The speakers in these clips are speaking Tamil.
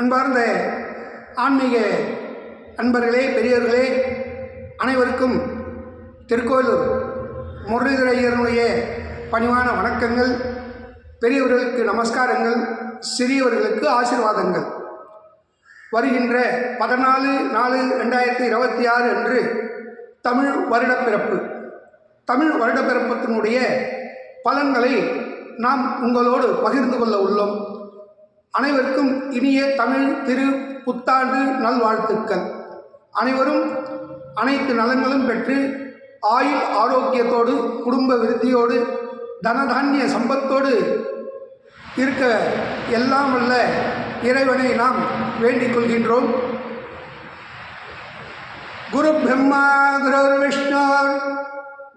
அன்பார்ந்த ஆன்மீக அன்பர்களே, பெரியவர்களே, அனைவருக்கும் திருக்கோயிலூர் முரளிதர ஐயருடைய பணிவான வணக்கங்கள். பெரியவர்களுக்கு நமஸ்காரங்கள், சிறியவர்களுக்கு ஆசீர்வாதங்கள். வருகின்ற 14/4/2026 அன்று தமிழ் வருடப்பிறப்பு. தமிழ் வருடப்பிறப்பத்தினுடைய பலன்களை நாம் உங்களோடு பகிர்ந்து கொள்ள உள்ளோம். அனைவருக்கும் இனிய தமிழ் திரு புத்தாண்டு நல்வாழ்த்துக்கள். அனைவரும் அனைத்து நலன்களும் பெற்று ஆயுள் ஆரோக்கியத்தோடு, குடும்ப விருத்தியோடு, தனதானிய சம்பத்தோடு இருக்க எல்லாம் வல்ல இறைவனை நாம் வேண்டிக் கொள்கின்றோம். குரு பிரம்மா குரு விஷ்ணு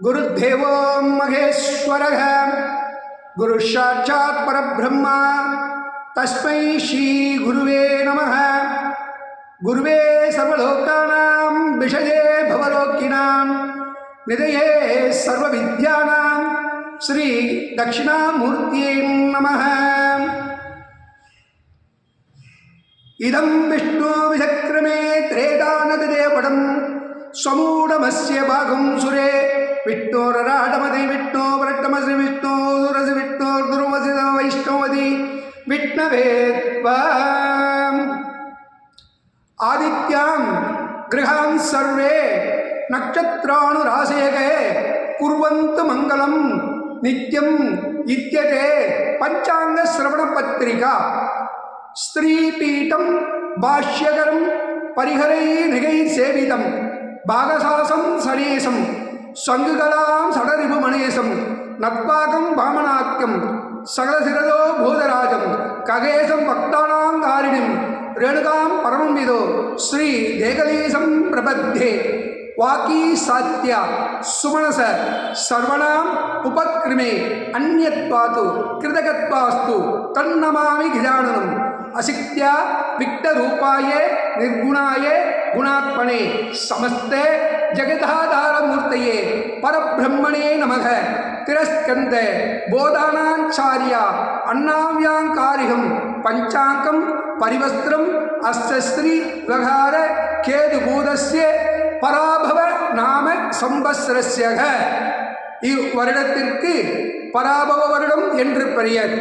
குரு தேவோ மகேஸ்வரக குரு சாட்சாத் பரபிரம்மா தஸ்மை ஸ்ரீ குருவே நமः. குருவே சர்வலோகானாம் விஷயே பவலோக்கினாம் நிதயே சர்வவித்யானாம் ஸ்ரீ தட்சிணாமூர்த்தியே நமः. இதம் விஷ்ணு விசக்ரமே திரேதானதேவடம் ஸ்வமூடமஸ்ய பாகம் சுரே விஷ்ணோரராடமதி விஷ்ணோ வரட்டமசி விஷ்ணோ துரசி விஷ்ணோ துருவசி வைஷ்ணவதி விஷ்ணவேத்வாம். ஆதித்யாம் கிரகான் சர்வே நக்ஷத்ராணுராசேகே குர்வந்து மங்களம் நித்யம் இத்யதே பஞ்சாங்க சிரவண பத்திரிகா. ஸ்ரீபீட்டம் பாஷ்யகரம் பரிஹரை நிகை சேவிதம் பாகசாசம் சனேசம் சங்குகலாம் சடரிபு மணேசம் நத்பாகம் வாமனாக்கியம் சகலசிரதோ பூதராஜம் ககேசம் பக்தானாம் காரிணிம் ரேணுகாம் பரமம் விதோ ஸ்ரீ தேகலீசம் பிரபத்தே வாக்கீ சாத்திய சுமனச சர்வணாம் உபக்ரிமே அந்யத்வாது கிருதகத்வாஸ்து தன்னமாமி கிஜானனம் அசிக்யா விக்டரூபாய நிர்குணாய குணாத்மனே சமஸ்தே ஜெகதாதாரமூர்த்தயே பரபிரம்மணே நமக. திரஸ்கந்த போதானாச்சாரியா அண்ணாவியாங்காரிகம் பஞ்சாங்கம் பரிவஸ்திரம் அஸ்திரீ விவகார கேதுபூதஸ்ய பராபவ நாம சம்பஸ்ரஸ்யக. இவ்வருடத்திற்கு பராபவ வருடம் என்று பெயர்.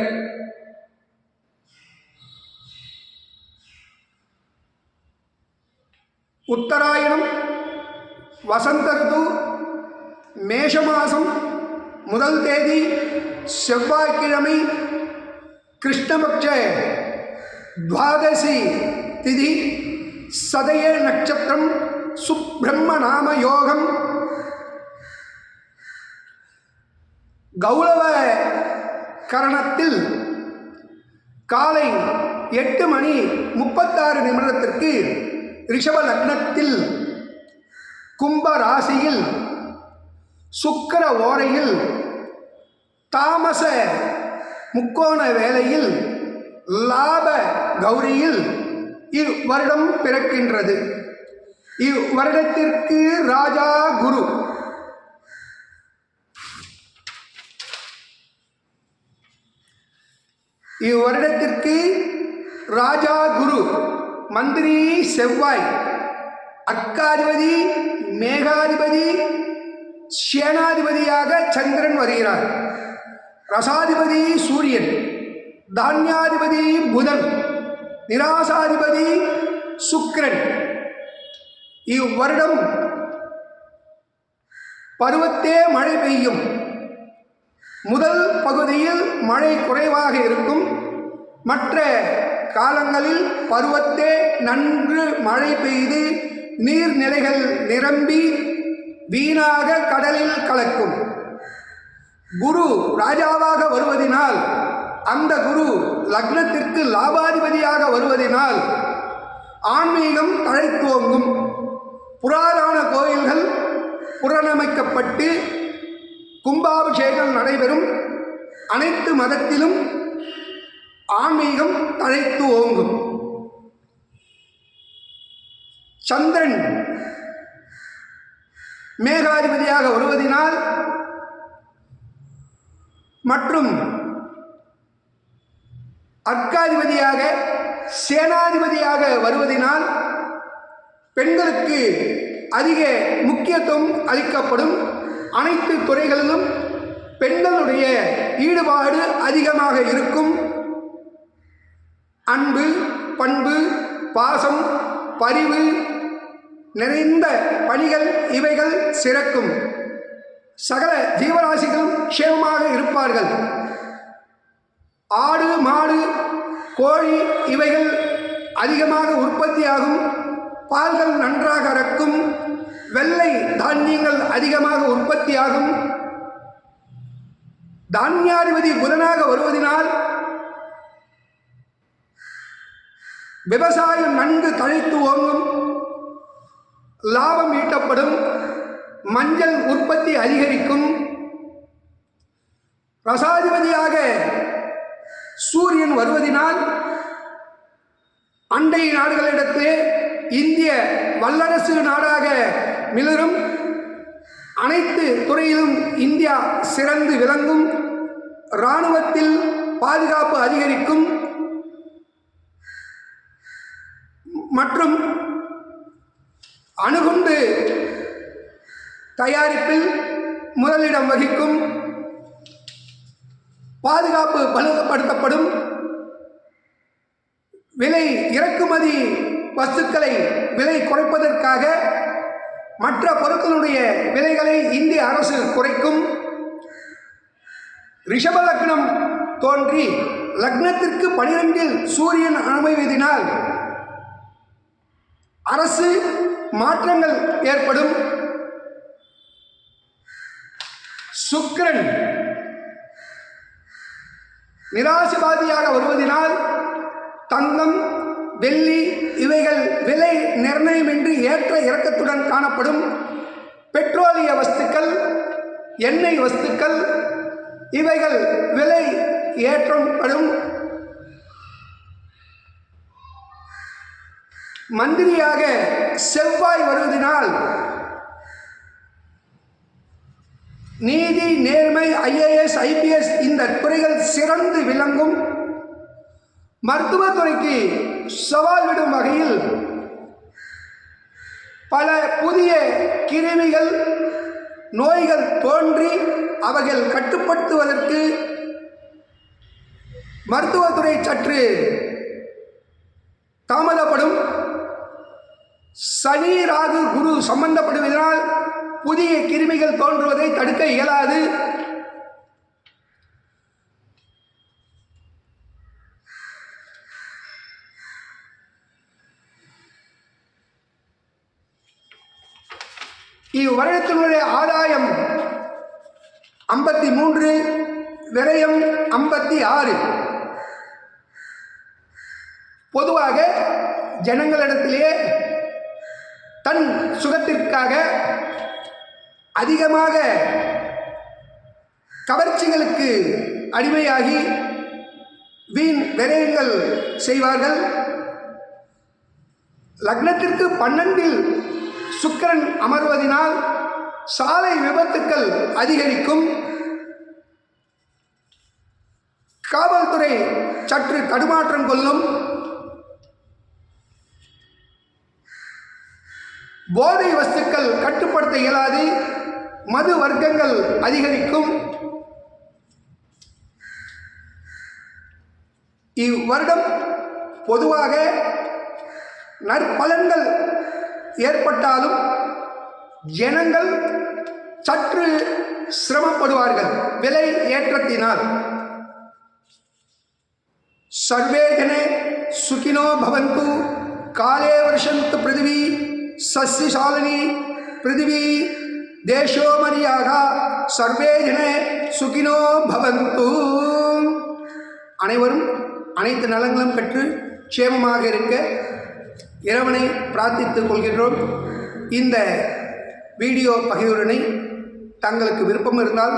உத்தராயணம் வசந்த ருது மேஷமாசம் முதல் தேதி செவ்வாய்க்கிழமை கிருஷ்ணபக்ஷ துவாதசி திதி சதய நட்சத்திரம் சுப்பிரம்ம நாம யோகம். கௌளவ கரணத்தில் காலை 8:36 ரிஷப லக்னத்தில் கும்ப ராசியில் சுக்கிர ஓரையில் தாமச முக்கோண வேளையில் லாப கௌரியில் இவ்வருடம் பிறக்கின்றது. இவ்வருடத்திற்கு ராஜா குரு. இவ்வருடத்திற்கு ராஜா குரு, மந்திரி செவ்வாய், அர்க்காதிபதி, மேகாதிபதி, சேனாதிபதியாக சந்திரன் வருகிறார். ரசாதிபதி சூரியன், தானியாதிபதி புதன், நிராசாதிபதி சுக்கிரன். இவ்வருடம் பருவத்தே மழை பெய்யும். முதல் பகுதியில் மழை குறைவாக இருக்கும். மற்ற காலங்களில் பருவத்தே நன்கு மழை பெய்து நீர்நிலைகள் நிரம்பி வீணாக கடலில் கலக்கும். குரு ராஜாவாக வருவதினால், அந்த குரு லக்னத்திற்கு லாபாதிபதியாக வருவதினால் ஆன்மீகம் தழைத்தோங்கும். புராதன கோயில்கள் புனரமைக்கப்பட்டு கும்பாபிஷேகம் நடைபெறும். அனைத்து மதத்திலும் ஆன்மீகம் தழைத்து ஓங்கும். சந்திரன் மேகாதிபதியாக வருவதினால் மற்றும் அர்க்காதிபதியாக சேனாதிபதியாக வருவதினால் பெண்களுக்கு அதிக முக்கியத்துவம் அளிக்கப்படும். அனைத்து துறைகளிலும் பெண்களுடைய ஈடுபாடு அதிகமாக இருக்கும். அன்பு, பண்பு, பாசம், பரிவு நிறைந்த பணிகள் இவைகள் சிறக்கும். சகல ஜீவராசிகளும் க்ஷேமமாக இருப்பார்கள். ஆடு, மாடு, கோழி இவைகள் அதிகமாக உற்பத்தியாகும். பால்கள் நன்றாக கறக்கும். வெள்ளை தானியங்கள் அதிகமாக உற்பத்தியாகும். தானியாதிபதி புதனாக வருவதனால் விவசாயம் நன்கு தழைத்து ஓங்கும். லாபம் ஈட்டப்படும். மஞ்சள் உற்பத்தி அதிகரிக்கும். ரசாதிபதியாக சூரியன் வருவதினால் அண்டை நாடுகளிடத்திலே இந்திய வல்லரசு நாடாக மிளரும். அனைத்து துறையிலும் இந்தியா சிறந்து விளங்கும். இராணுவத்தில் பாதுகாப்பு அதிகரிக்கும். மற்றும் அணுகுண்டு தயாரிப்பில் முதலிடம் வகிக்கும். பாதுகாப்பு பலப்படுத்தப்படும். விலை இறக்குமதி வஸ்துக்களை விலை குறைப்பதற்காக மற்ற பொருட்களுடைய விலைகளை இந்திய அரசு குறைக்கும். ரிஷப லக்னம் தோன்றி லக்னத்திற்கு 12இல் சூரியன் அமைவதினால் அரசு மாற்றங்கள் ஏற்படும். சுக்கிரன் நிராசிபாதியாக வருவதனால் தங்கம், வெள்ளி இவைகள் விலை நிர்ணயமின்றி ஏற்ற இறக்கத்துடன் காணப்படும். பெட்ரோலிய வஸ்துக்கள், எண்ணெய் வஸ்துக்கள் இவைகள் விலை ஏற்றப்படும். மந்திரியாக செவ்வாய் வருவதனால் நீதி, நேர்மை, IAS, IPS இந்த துறைகள் சிறந்து விளங்கும். மருத்துவத்துறைக்கு சவால் விடும் வகையில் பல புதிய கிருமிகள், நோய்கள் தோன்றி அவைகள் கட்டுப்படுத்துவதற்கு மருத்துவத்துறை சற்று தாமதப்படும். சனி, ராகு, குரு சம்பந்தப்படுவதனால் புதிய கிருமிகள் தோன்றுவதை தடுக்க இயலாது. இவ்வருடத்தினுடைய ஆதாயம் 53, விரயம் 56. பொதுவாக ஜனங்களிடத்திலே தன் சுகத்திற்காக அதிகமாக கவர்ச்சிகளுக்கு அடிமையாகி வீண் விரயங்கள் செய்வார்கள். லக்னத்திற்கு 12இல் சுக்கிரன் அமர்வதினால் சாலை விபத்துக்கள் அதிகரிக்கும். காவல்துறை சற்று தடுமாற்றம் கொள்ளும். போதை வஸ்துக்கள் கட்டுப்படுத்த இயலாது. மது வர்க்கங்கள் அதிகரிக்கும். இவ்வருடம் பொதுவாக நற்பலன்கள் ஏற்பட்டாலும் ஜனங்கள் சற்று சிரமப்படுவார்கள் விலை ஏற்றத்தினால். சர்வே ஜனே சுகினோ பவந்து. காலே வருஷந்து பிருத்திவி சஸ்யசாலினி பிருத்திவி தேசோ மரியாக. சர்வே ஜனே சுகினோ பவந்து. அனைவரும் அனைத்து நலங்களும் பெற்று க்ஷேமமாக இருக்க இறைவனை பிரார்த்தித்துக் கொள்கின்றோம். இந்த வீடியோ பகிர்வுடனை தங்களுக்கு விருப்பம் இருந்தால்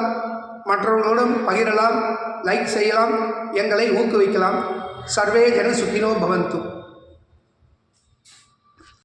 மற்றவர்களுடன் பகிரலாம், லைக் செய்யலாம், எங்களை ஊக்குவிக்கலாம். சர்வே ஜன சுகினோ பவந்து.